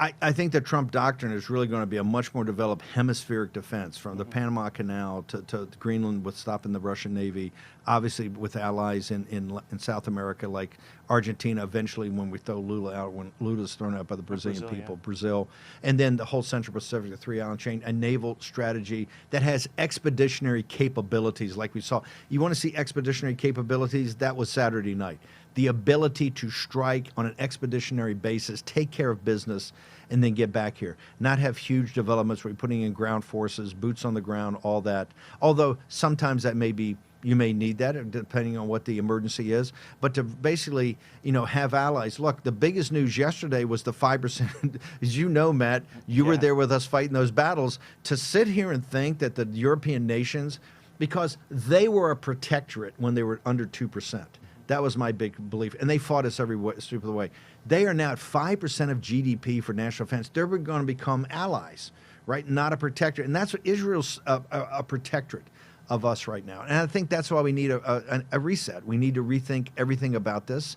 I think the Trump doctrine is really going to be a much more developed hemispheric defense from the Panama Canal to Greenland with stopping the Russian Navy, obviously with allies in South America like Argentina eventually when we throw Lula out, when Lula's thrown out by the Brazilian people, Brazil, and then the whole Central Pacific, the three-island chain, a naval strategy that has expeditionary capabilities like we saw. You want to see expeditionary capabilities? That was Saturday night. The ability to strike on an expeditionary basis, take care of business, and then get back here. Not have huge developments where you're putting in ground forces, boots on the ground, all that. Although sometimes that may be, you may need that depending on what the emergency is. But to basically, have allies. Look, the biggest news yesterday was the 5%. As you know, Matt, you were there with us fighting those battles. To sit here and think that the European nations, because they were a protectorate when they were under 2%. That was my big belief. And they fought us every stupid way. They are now at 5% of GDP for national defense. They're going to become allies, right? Not a protectorate. And that's what Israel's a protectorate of us right now. And I think that's why we need a reset. We need to rethink everything about this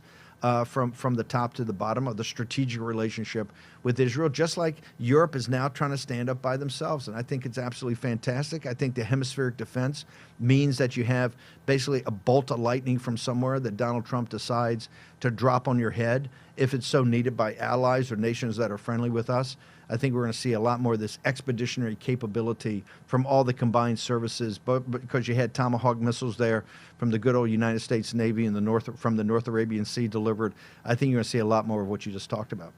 from the top to the bottom of the strategic relationship with Israel, just like Europe is now trying to stand up by themselves. And I think it's absolutely fantastic. I think the hemispheric defense means that you have basically a bolt of lightning from somewhere that Donald Trump decides to drop on your head if it's so needed by allies or nations that are friendly with us. I think we're going to see a lot more of this expeditionary capability from all the combined services, but because you had Tomahawk missiles there from the good old United States Navy in the from the North Arabian Sea delivered. I think you're going to see a lot more of what you just talked about.